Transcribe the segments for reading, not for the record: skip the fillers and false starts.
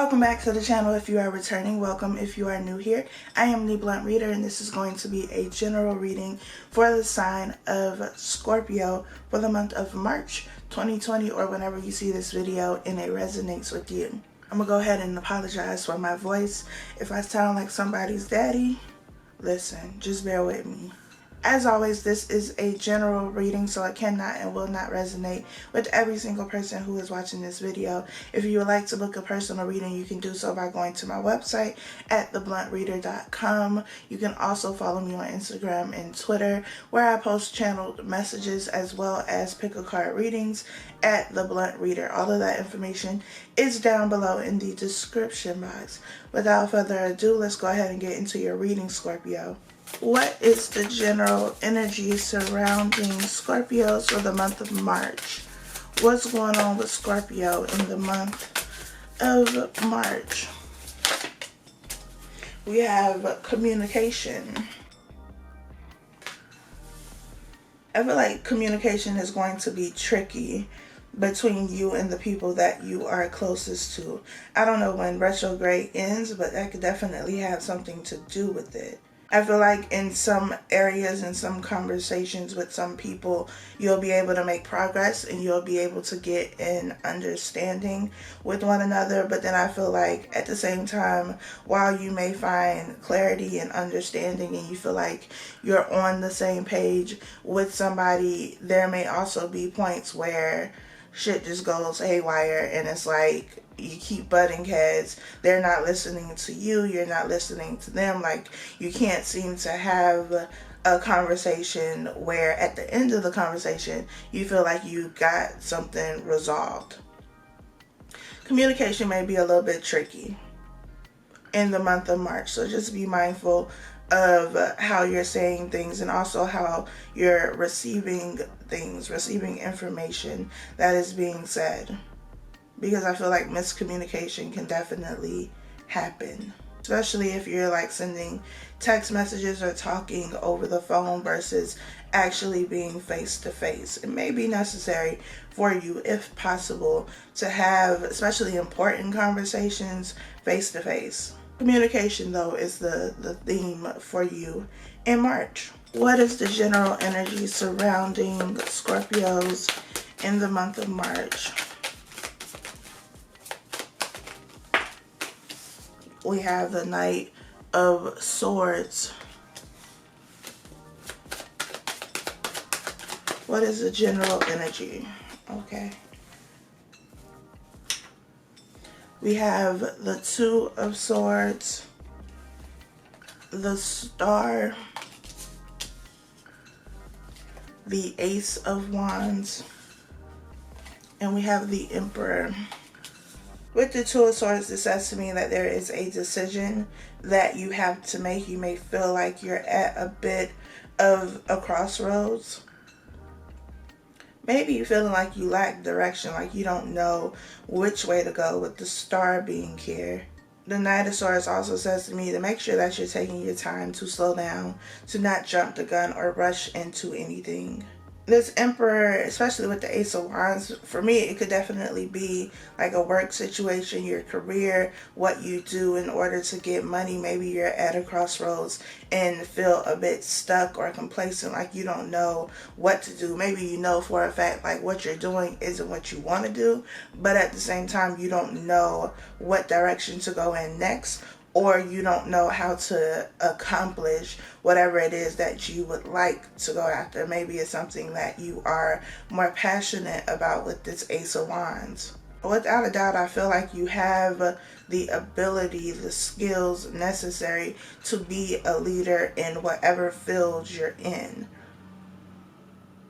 Welcome back to the channel. If you are returning, welcome. If you are new here, I am the Blunt Reader, and this is going to be a general reading for the sign of Scorpio for the month of March 2020, or whenever you see this video and it resonates with you. I'm gonna go ahead and apologize for my voice. If I sound like somebody's daddy, listen, just bear with me. As always, this is a general reading, so it cannot and will not resonate with every single person who is watching this video. If you would like to book a personal reading, you can do so by going to my website at thebluntreader.com. You can also follow me on Instagram and Twitter, where I post channeled messages as well as pick a card readings at The Blunt Reader. All of that information is down below in the description box. Without further ado, let's go ahead and get into your reading, Scorpio. What is the general energy surrounding Scorpios for the month of March? What's going on with Scorpio in the month of March? We have communication. I feel like communication is going to be tricky between you and the people that you are closest to. I don't know when retrograde ends, but that could definitely have something to do with it. I feel like in some areas and some conversations with some people, you'll be able to make progress and you'll be able to get an understanding with one another. But then I feel like at the same time, while you may find clarity and understanding and you feel like you're on the same page with somebody, there may also be points where shit just goes haywire and it's like you keep butting heads. They're not listening to you, you're not listening to them. Like, you can't seem to have a conversation where at the end of the conversation you feel like you got something resolved. Communication may be a little bit tricky in the month of March, so just be mindful of how you're saying things and also how you're receiving things, receiving information that is being said. Because I feel like miscommunication can definitely happen. Especially if you're like sending text messages or talking over the phone versus actually being face to face. It may be necessary for you, if possible, to have especially important conversations face to face. Communication, though, is the theme for you in March. What is the general energy surrounding Scorpios in the month of March? We have the Knight of Swords. What is the general energy? Okay. We have the Two of Swords, the Star, the Ace of Wands, and we have the Emperor. With the Two of Swords, this says to me that there is a decision that you have to make. You may feel like you're at a bit of a crossroads. Maybe you're feeling like you lack direction, like you don't know which way to go, with the Star being here. The Knight of Swords also says to me to make sure that you're taking your time to slow down, to not jump the gun or rush into anything. This Emperor, especially with the Ace of Wands, for me, it could definitely be like a work situation, your career, what you do in order to get money. Maybe you're at a crossroads and feel a bit stuck or complacent, like you don't know what to do. Maybe you know for a fact like what you're doing isn't what you want to do, but at the same time, you don't know what direction to go in next, or you don't know how to accomplish whatever it is that you would like to go after. Maybe it's something that you are more passionate about with this Ace of Wands. Without a doubt, I feel like you have the ability, the skills necessary to be a leader in whatever field you're in.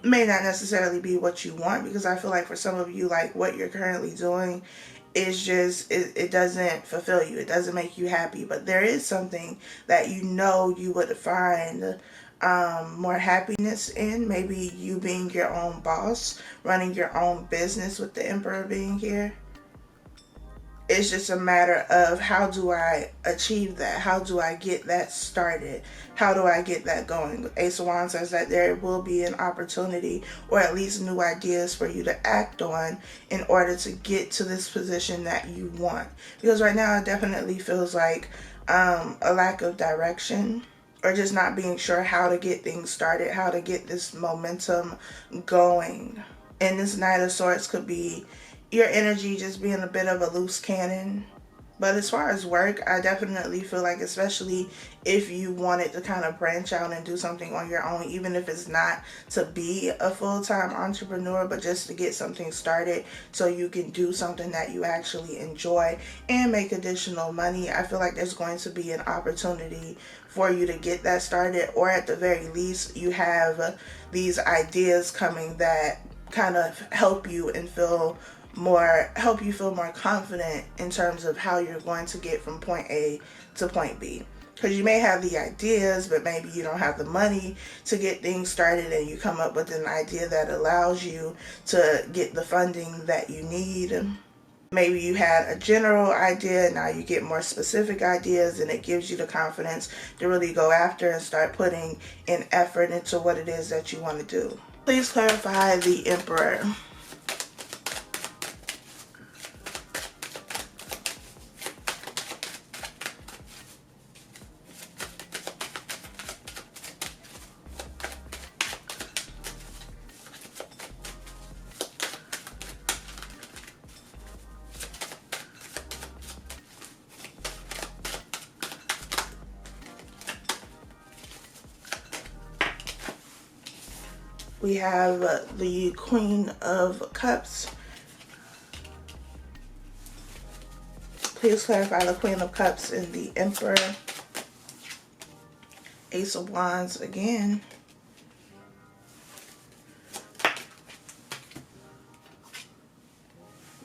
May not necessarily be what you want, because I feel like for some of you, like what you're currently doing is just, it doesn't fulfill you. It doesn't make you happy. But there is something that you know you would find more happiness in. Maybe you being your own boss, running your own business with the Emperor being here. It's just a matter of how do I achieve that? How do I get that started? How do I get that going? Ace of Wands says that there will be an opportunity or at least new ideas for you to act on in order to get to this position that you want. Because right now it definitely feels like a lack of direction, or just not being sure how to get things started, how to get this momentum going. And this Knight of Swords could be your energy just being a bit of a loose cannon. But as far as work, I definitely feel like, especially if you wanted to kind of branch out and do something on your own, even if it's not to be a full-time entrepreneur, but just to get something started so you can do something that you actually enjoy and make additional money, I feel like there's going to be an opportunity for you to get that started, or at the very least, you have these ideas coming that kind of help you feel more confident in terms of how you're going to get from point A to point B. Because you may have the ideas, but maybe you don't have the money to get things started, and you come up with an idea that allows you to get the funding that you need. Maybe you had a general idea, now you get more specific ideas, and it gives you the confidence to really go after and start putting an effort into what it is that you want to do. Please clarify the Emperor. We have the Queen of Cups. Please clarify the Queen of Cups and the Emperor. Ace of Wands again.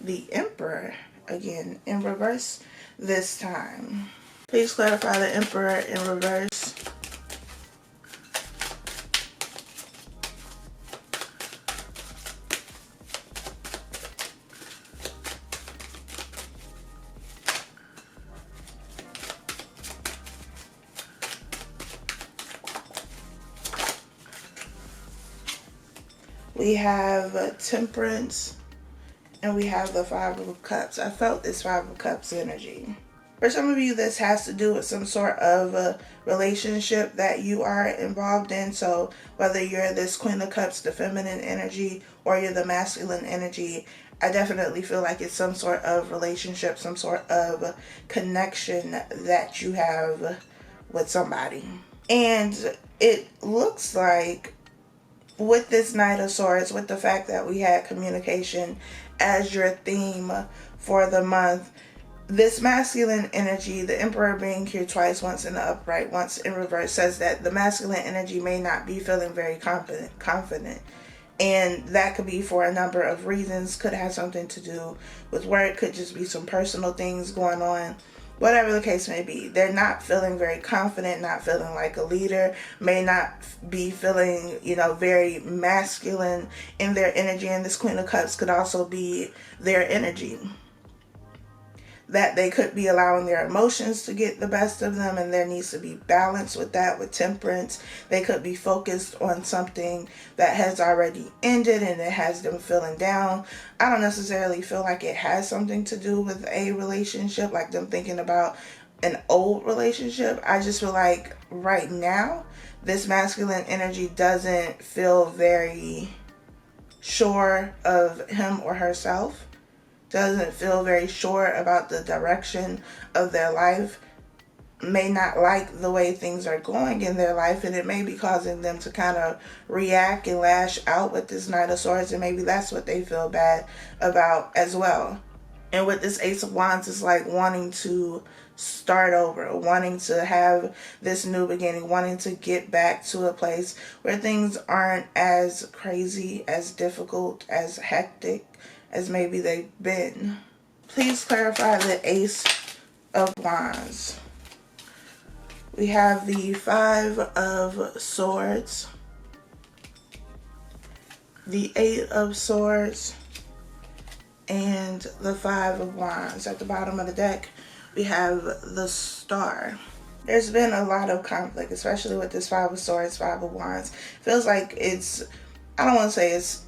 The Emperor again in reverse this time. Please clarify the Emperor in reverse. We have Temperance, and we have the Five of Cups. I felt this Five of Cups energy. For some of you, this has to do with some sort of a relationship that you are involved in. So whether you're this Queen of Cups, the feminine energy, or you're the masculine energy, I definitely feel like it's some sort of relationship, some sort of connection that you have with somebody. And it looks like with this Knight of Swords, with the fact that we had communication as your theme for the month, this masculine energy, the Emperor being here twice, once in the upright, once in reverse, says that the masculine energy may not be feeling very confident. And that could be for a number of reasons. Could have something to do with work, could just be some personal things going on. Whatever the case may be, they're not feeling very confident, not feeling like a leader, may not be feeling, very masculine in their energy. And this Queen of Cups could also be their energy. That they could be allowing their emotions to get the best of them, and there needs to be balance with that, with temperance. They could be focused on something that has already ended and it has them feeling down. I don't necessarily feel like it has something to do with a relationship, like them thinking about an old relationship. I just feel like right now, this masculine energy doesn't feel very sure of him or herself. Doesn't feel very sure about the direction of their life, may not like the way things are going in their life, and it may be causing them to kind of react and lash out with this Knight of Swords, and maybe that's what they feel bad about as well. And with this Ace of Wands, it's like wanting to start over, wanting to have this new beginning, wanting to get back to a place where things aren't as crazy, as difficult, as hectic as maybe they've been. Please clarify the Ace of Wands. We have the Five of Swords, the Eight of Swords, and the Five of Wands. At the bottom of the deck, we have the Star. There's been a lot of conflict, especially with this Five of Swords, Five of Wands. Feels like it's, I don't want to say it's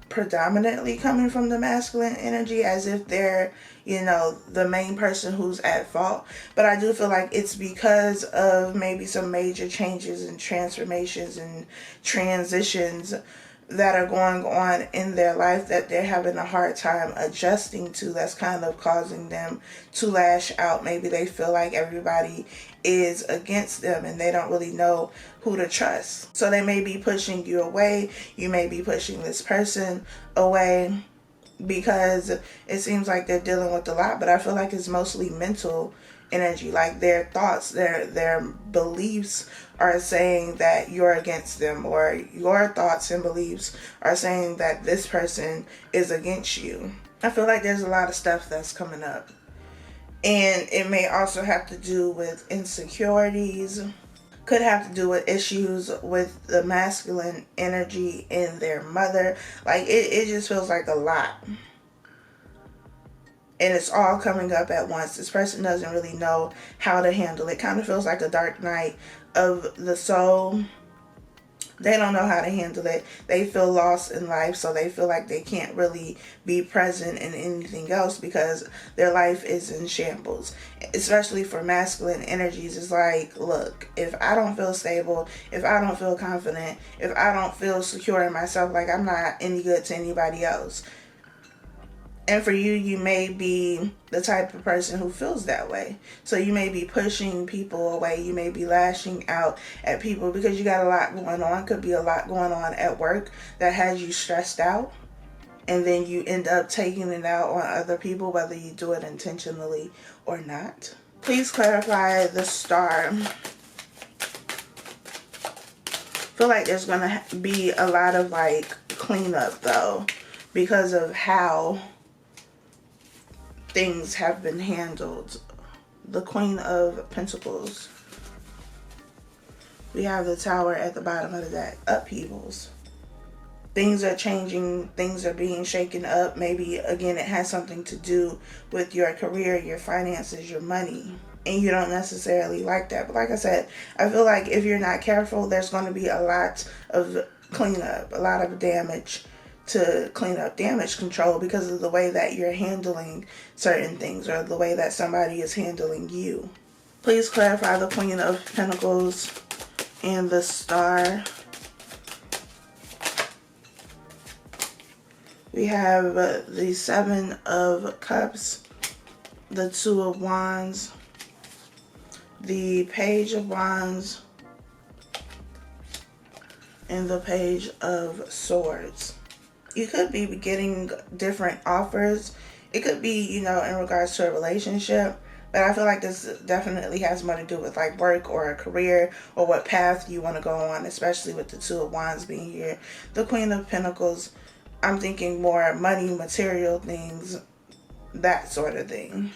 predominantly coming from the masculine energy, as if they're, the main person who's at fault. But I do feel like it's because of maybe some major changes and transformations and transitions that are going on in their life that they're having a hard time adjusting to, that's kind of causing them to lash out. Maybe they feel like everybody is against them and they don't really know who to trust. So they may be pushing you away. You may be pushing this person away because it seems like they're dealing with a lot, but I feel like it's mostly mental energy. Like their thoughts, their beliefs are saying that you're against them, or your thoughts and beliefs are saying that this person is against you. I feel like there's a lot of stuff that's coming up, and it may also have to do with insecurities, could have to do with issues with the masculine energy in their mother. Like it just feels like a lot, and it's all coming up at once. This person doesn't really know how to handle it. Kind of feels like a dark night of the soul. They don't know how to handle it. They feel lost in life, so they feel like they can't really be present in anything else because their life is in shambles. Especially for masculine energies, it's like, look, if I don't feel stable, if I don't feel confident, if I don't feel secure in myself, like I'm not any good to anybody else. And for you, you may be the type of person who feels that way. So you may be pushing people away. You may be lashing out at people because you got a lot going on. Could be a lot going on at work that has you stressed out. And then you end up taking it out on other people, whether you do it intentionally or not. Please clarify the Star. I feel like there's going to be a lot of cleanup though, because of how things have been handled. The Queen of Pentacles. We have the Tower at the bottom of the deck. Upheavals. Things are changing. Things are being shaken up. Maybe, again, it has something to do with your career, your finances, your money. And you don't necessarily like that. But like I said, I feel like if you're not careful, there's going to be a lot of cleanup, a lot of damage to clean up, damage control, because of the way that you're handling certain things or the way that somebody is handling you. Please clarify the Queen of Pentacles and the Star. We have the Seven of Cups, the Two of Wands, the Page of Wands, and the Page of Swords. You could be getting different offers. It could be, in regards to a relationship. But I feel like this definitely has more to do with work or a career or what path you want to go on, especially with the Two of Wands being here. The Queen of Pentacles, I'm thinking more money, material things, that sort of thing.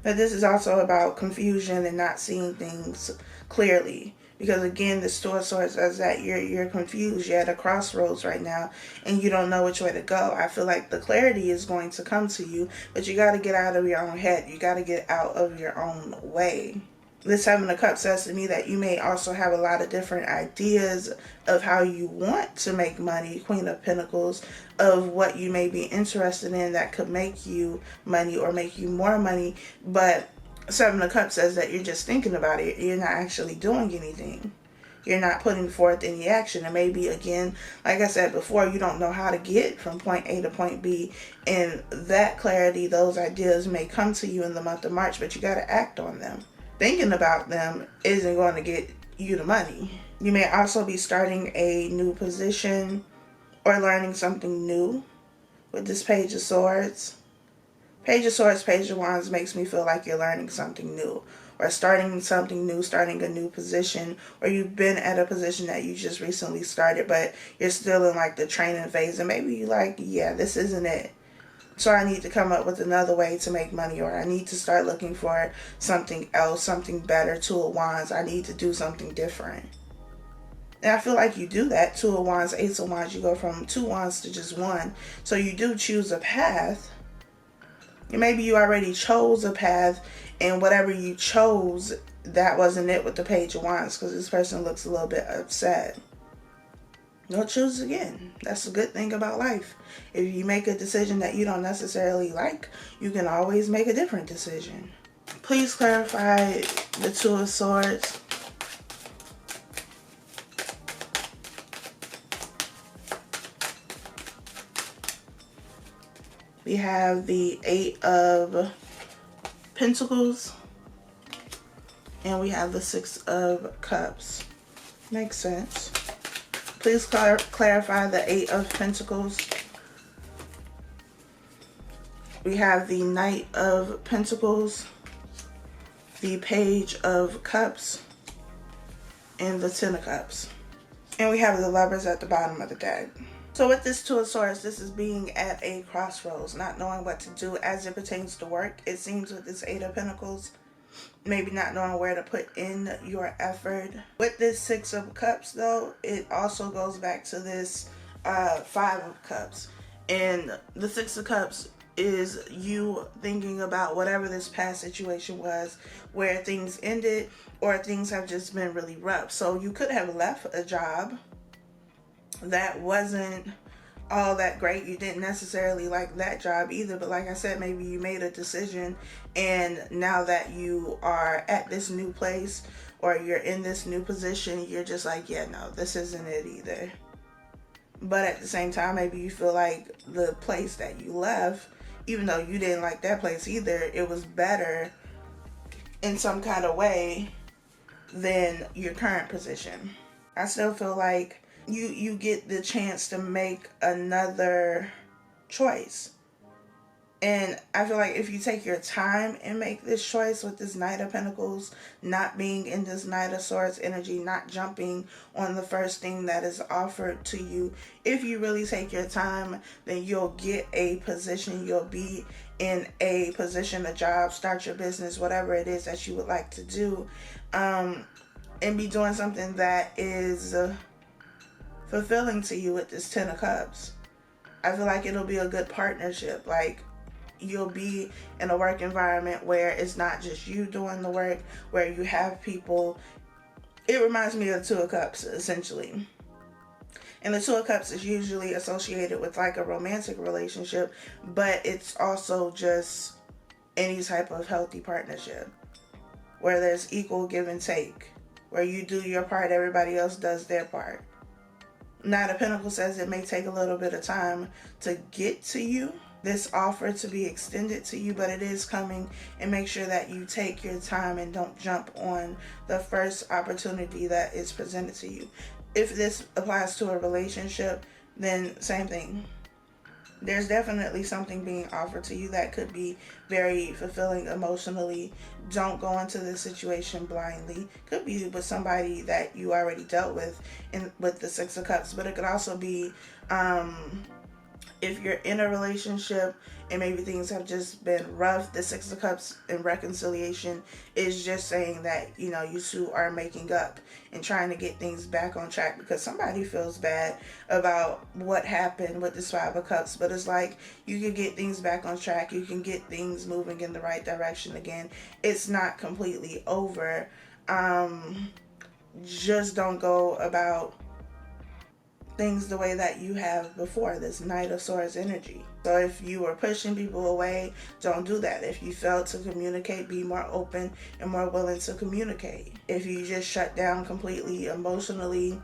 But this is also about confusion and not seeing things clearly. Because again, the Two of Swords says that you're confused. You're at a crossroads right now and you don't know which way to go. I feel like the clarity is going to come to you, but you got to get out of your own head. You got to get out of your own way. This Seven of Cups says to me that you may also have a lot of different ideas of how you want to make money, Queen of Pentacles, of what you may be interested in that could make you money or make you more money, but Seven of Cups says that you're just thinking about it. You're not actually doing anything. You're not putting forth any action. And maybe, again, like I said before, you don't know how to get from point A to point B. And that clarity, those ideas may come to you in the month of March, but you got to act on them. Thinking about them isn't going to get you the money. You may also be starting a new position or learning something new with this Page of Swords. Page of Swords, Page of Wands makes me feel like you're learning something new or starting something new, starting a new position, or you've been at a position that you just recently started, but you're still in the training phase, and maybe you're yeah, this isn't it. So I need to come up with another way to make money, or I need to start looking for something else, something better. Two of Wands, I need to do something different. And I feel like you do that. Two of Wands, Ace of Wands, you go from two wands to just one. So you do choose a path. Maybe you already chose a path, and whatever you chose, that wasn't it with the Page of Wands, because this person looks a little bit upset. You'll choose again. That's a good thing about life. If you make a decision that you don't necessarily like, you can always make a different decision. Please clarify the Two of Swords. We have the Eight of Pentacles. And we have the Six of Cups. Makes sense. Please clarify the Eight of Pentacles. We have the Knight of Pentacles, the Page of Cups, and the Ten of Cups. And we have the Lovers at the bottom of the deck. So with this Two of Swords, this is being at a crossroads, not knowing what to do as it pertains to work. It seems with this Eight of Pentacles, maybe not knowing where to put in your effort. With this Six of Cups, though, it also goes back to this Five of Cups. And the Six of Cups is you thinking about whatever this past situation was, where things ended or things have just been really rough. So you could have left a job that wasn't all that great. You didn't necessarily like that job either, but like I said, maybe you made a decision, and now that you are at this new place or you're in this new position, you're just like, yeah, no, this isn't it either. But at the same time, maybe you feel like the place that you left, even though you didn't like that place either, it was better in some kind of way than your current position. I still feel like you get the chance to make another choice. And I feel like if you take your time and make this choice with this Knight of Pentacles, not being in this Knight of Swords energy, not jumping on the first thing that is offered to you, if you really take your time, then you'll get a position. You'll be in a position, a job, start your business, whatever it is that you would like to do, and be doing something that is fulfilling to you with this Ten of Cups. I feel like it'll be a good partnership. Like, you'll be in a work environment where it's not just you doing the work, where you have people. It reminds me of the Two of Cups, essentially. And the Two of Cups is usually associated with like a romantic relationship, but it's also just any type of healthy partnership where there's equal give and take, where you do your part, everybody else does their part. Knight of Pentacles says it may take a little bit of time to get to you, this offer to be extended to you, but it is coming, and make sure that you take your time and don't jump on the first opportunity that is presented to you. If this applies to a relationship, then same thing. There's definitely something being offered to you that could be very fulfilling emotionally. Don't go into this situation blindly. Could be with somebody that you already dealt with with the Six of Cups, but it could also be if you're in a relationship and maybe things have just been rough. The Six of Cups in reconciliation is just saying that, you know, you two are making up and trying to get things back on track, because somebody feels bad about what happened with this Five of Cups. But it's like, you can get things back on track. You can get things moving in the right direction again. It's not completely over. Just don't go about things the way that you have before, this Knight of Swords energy. So if you were pushing people away, don't do that. If you failed to communicate, be more open and more willing to communicate. If you just shut down completely emotionally,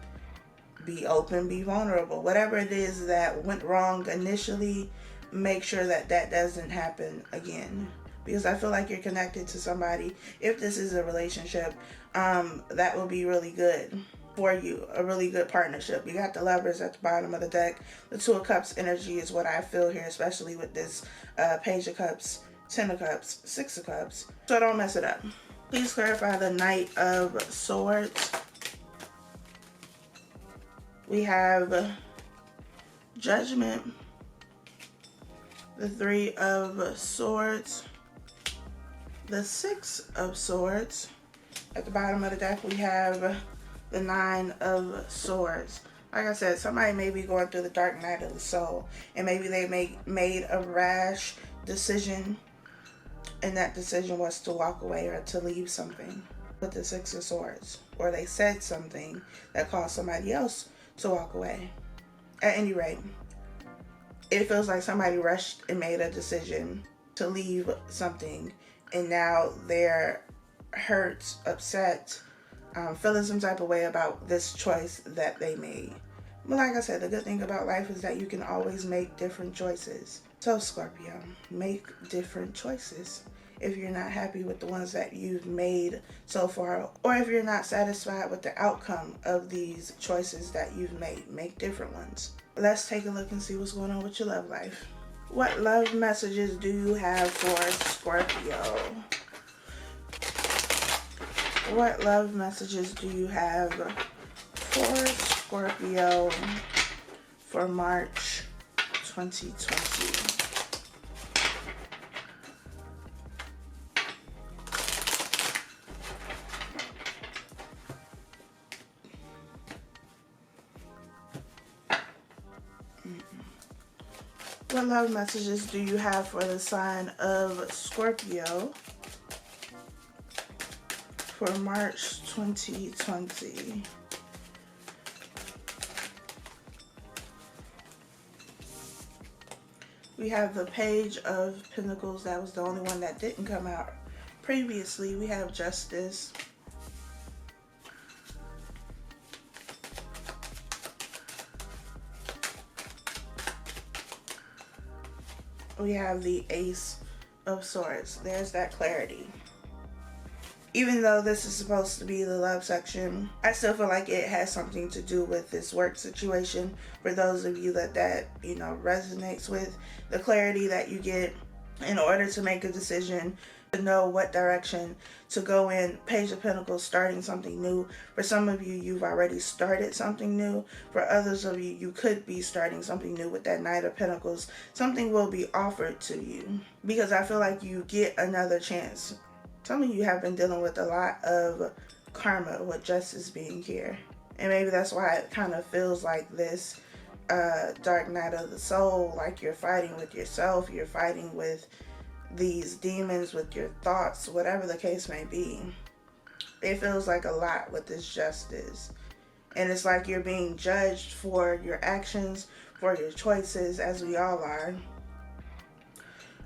be open, be vulnerable. Whatever it is that went wrong initially, make sure that that doesn't happen again. Because I feel like you're connected to somebody. If this is a relationship, that will be really good for you, a really good partnership. You got the Lovers at the bottom of the deck. The Two of Cups energy is what I feel here, especially with this Page of Cups, Ten of Cups, Six of Cups. So don't mess it up. Please clarify the Knight of Swords. We have Judgment, the Three of Swords, the Six of Swords. At the bottom of the deck, we have the Nine of Swords. Like I said, somebody may be going through the dark night of the soul, and maybe they made a rash decision and that decision was to walk away or to leave something with the Six of Swords, or they said something that caused somebody else to walk away. At any rate, it feels like somebody rushed and made a decision to leave something, and now they're hurt, upset, feeling some type of way about this choice that they made. But like I said, the good thing about life is that you can always make different choices. So Scorpio, make different choices. If you're not happy with the ones that you've made so far, or if you're not satisfied with the outcome of these choices that you've made, make different ones. Let's take a look and see what's going on with your love life. What love messages do you have for Scorpio? What love messages do you have for Scorpio for March 2020? What love messages do you have for the sign of Scorpio for March 2020? We have the Page of Pentacles. That was the only one that didn't come out previously. We have Justice. We have the Ace of Swords. There's that clarity. Even though this is supposed to be the love section, I still feel like it has something to do with this work situation. For those of you that resonates with, the clarity that you get in order to make a decision, to know what direction to go in. Page of Pentacles, starting something new. For some of you, you've already started something new. For others of you, you could be starting something new with that Knight of Pentacles. Something will be offered to you because I feel like you get another chance. Some of you have been dealing with a lot of karma with justice being here. And maybe that's why it kind of feels like this dark night of the soul, like you're fighting with yourself, you're fighting with these demons, with your thoughts, whatever the case may be. It feels like a lot with this justice. And it's like you're being judged for your actions, for your choices, as we all are.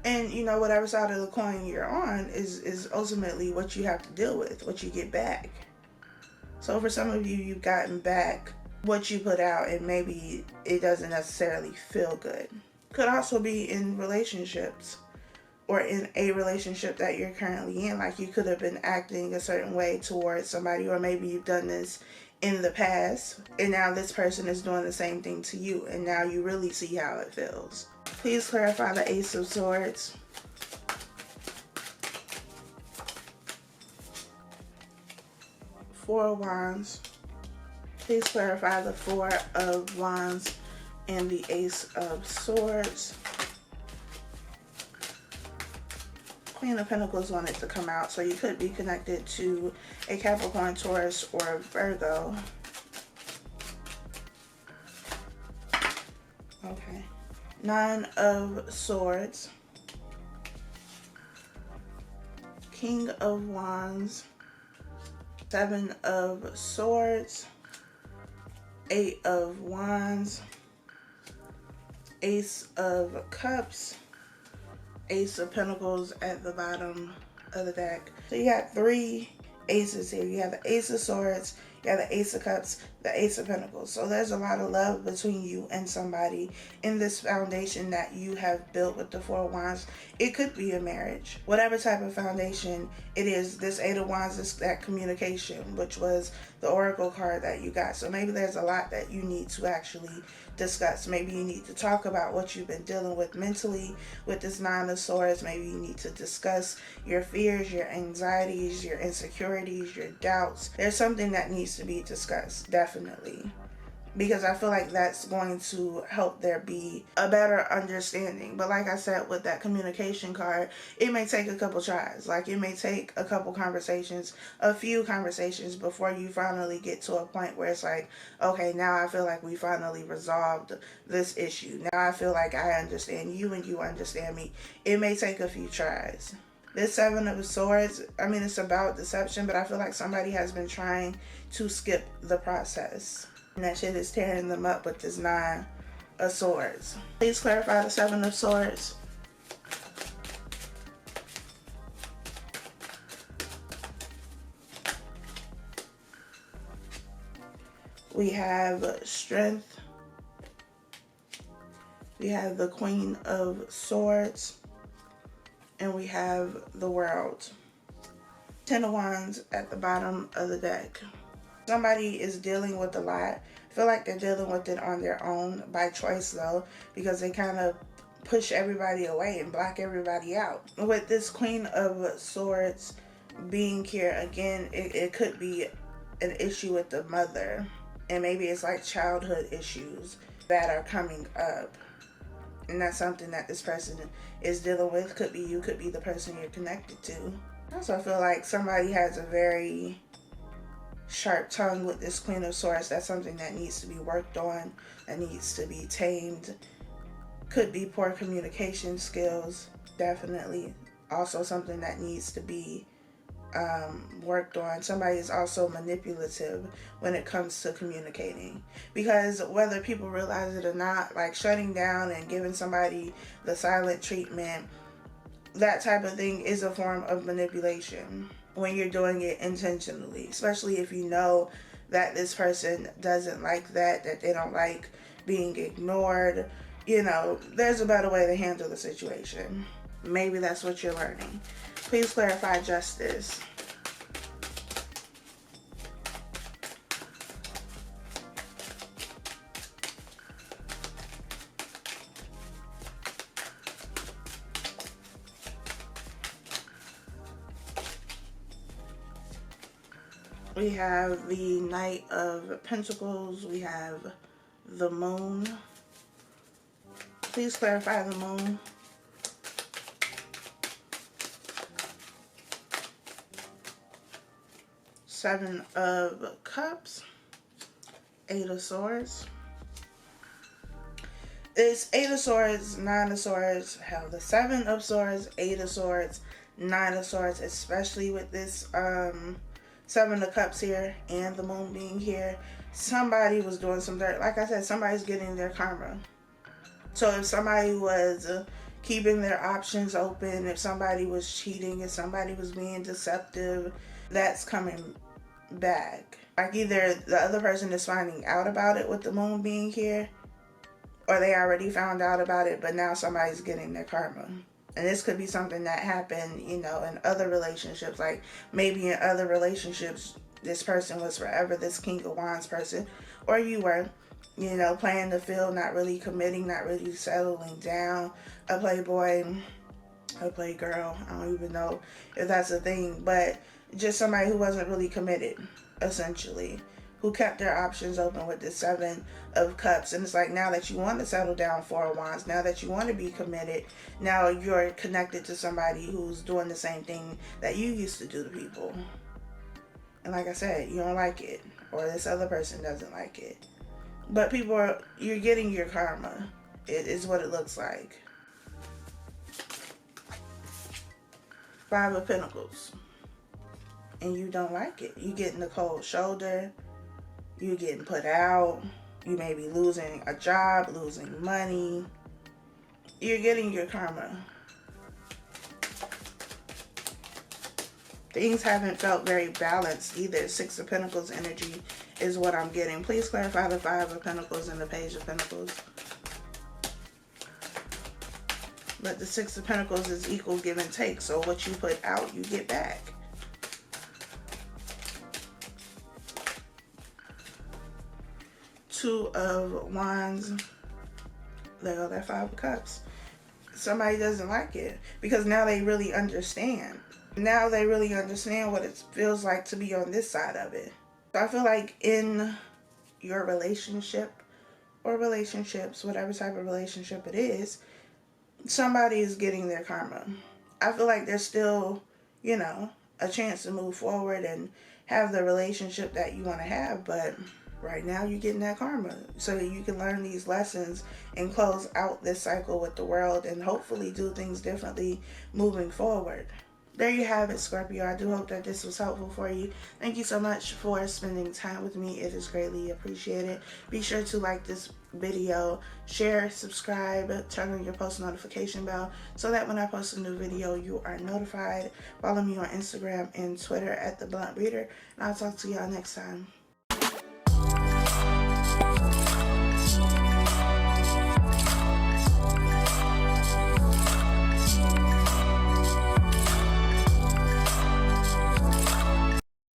And whatever side of the coin you're on is ultimately what you have to deal with, what you get back. So for some of you, you've gotten back what you put out, and maybe it doesn't necessarily feel good. Could also be in relationships, or in a relationship that you're currently in. Like you could have been acting a certain way towards somebody, or maybe you've done this in the past, and now this person is doing the same thing to you, and now you really see how it feels. Please clarify the Ace of Swords. Four of Wands. Please clarify the Four of Wands and the Ace of Swords. Queen of Pentacles wanted to come out, so you could be connected to a Capricorn, Taurus, or Virgo. Okay. Nine of Swords. King of Wands. Seven of Swords. Eight of Wands. Ace of Cups. Ace of Pentacles at the bottom of the deck. So you got three aces here. You have the Ace of Swords, you have the Ace of Cups, the Ace of Pentacles. So there's a lot of love between you and somebody in this foundation that you have built with the Four of Wands. It could be a marriage. Whatever type of foundation it is, this Eight of Wands is that communication, which was the Oracle card that you got. So maybe there's a lot that you need to actually discuss. Maybe you need to talk about what you've been dealing with mentally with this Nine of Swords. Maybe you need to discuss your fears, your anxieties, your insecurities, your doubts. There's something that needs to be discussed, definitely. Because I feel like that's going to help there be a better understanding. But like I said, with that communication card, it may take a couple tries. Like it may take a couple conversations, a few conversations before you finally get to a point where it's like, okay, now I feel like we finally resolved this issue. Now I feel like I understand you and you understand me. It may take a few tries. This Seven of Swords, I mean, it's about deception, but I feel like somebody has been trying to skip the process. And that shit is tearing them up with this Nine of Swords. Please clarify the Seven of Swords. We have Strength. We have the Queen of Swords. And we have the World. Ten of Wands at the bottom of the deck. Somebody is dealing with a lot. I feel like they're dealing with it on their own, by choice though, because they kind of push everybody away and block everybody out. With this Queen of Swords being here, again, it could be an issue with the mother. And maybe it's like childhood issues that are coming up. And that's something that this person is dealing with. Could be you, could be the person you're connected to. Also, I feel like somebody has a very sharp tongue with this Queen of Swords. That's something that needs to be worked on, that needs to be tamed. Could be poor communication skills, definitely. Also something that needs to be worked on. Somebody is also manipulative when it comes to communicating, because whether people realize it or not, like shutting down and giving somebody the silent treatment, that type of thing is a form of manipulation when you're doing it intentionally, especially if you know that this person doesn't like that they don't like being ignored. You know, there's a better way to handle the situation. Maybe that's what you're learning. Please clarify Justice. We have the Knight of Pentacles. We have the Moon. Please clarify the Moon. Seven of Cups. Eight of Swords. It's Eight of Swords, Nine of Swords, hell, the Seven of Swords, Eight of Swords, Nine of Swords, especially with this Seven of Cups here and the Moon being here. Somebody was doing some dirt. Like I said, somebody's getting their karma. So if somebody was keeping their options open, if somebody was cheating, if somebody was being deceptive, that's coming back. Like either the other person is finding out about it with the Moon being here, or they already found out about it, but now somebody's getting their karma. And this could be something that happened, you know, in other relationships. Like maybe in other relationships, this person was forever this King of Wands person, or you were, you know, playing the field, not really committing, not really settling down. A playboy, a playgirl, I don't even know if that's a thing, but just somebody who wasn't really committed, essentially, who kept their options open with the Seven of Cups. And it's like, now that you want to settle down, Four of Wands, now that you want to be committed, now you're connected to somebody who's doing the same thing that you used to do to people. And like I said, you don't like it, or this other person doesn't like it. But you're getting your karma. It is what it looks like. Five of Pentacles. And you don't like it. You getting the cold shoulder. You getting put out. You may be losing a job, losing money. You're getting your karma. Things haven't felt very balanced either. Six of Pentacles energy is what I'm getting. Please clarify the Five of Pentacles and the Page of Pentacles. But the Six of Pentacles is equal give and take. So what you put out, you get back. Two of Wands. There go that Five of Cups. Somebody doesn't like it because now they really understand. Now they really understand what it feels like to be on this side of it. So I feel like in your relationship or relationships, whatever type of relationship it is, somebody is getting their karma. I feel like there's still, you know, a chance to move forward and have the relationship that you want to have, but right now you're getting that karma so that you can learn these lessons and close out this cycle with the World and hopefully do things differently moving forward. there you have it, Scorpio. I do hope that this was helpful for you. Thank you so much for spending time with me. It is greatly appreciated. Be sure to like this video, share, subscribe, turn on your post notification bell so that when I post a new video, you are notified. Follow me on Instagram and Twitter at The Blunt Reader, and I'll talk to y'all next time.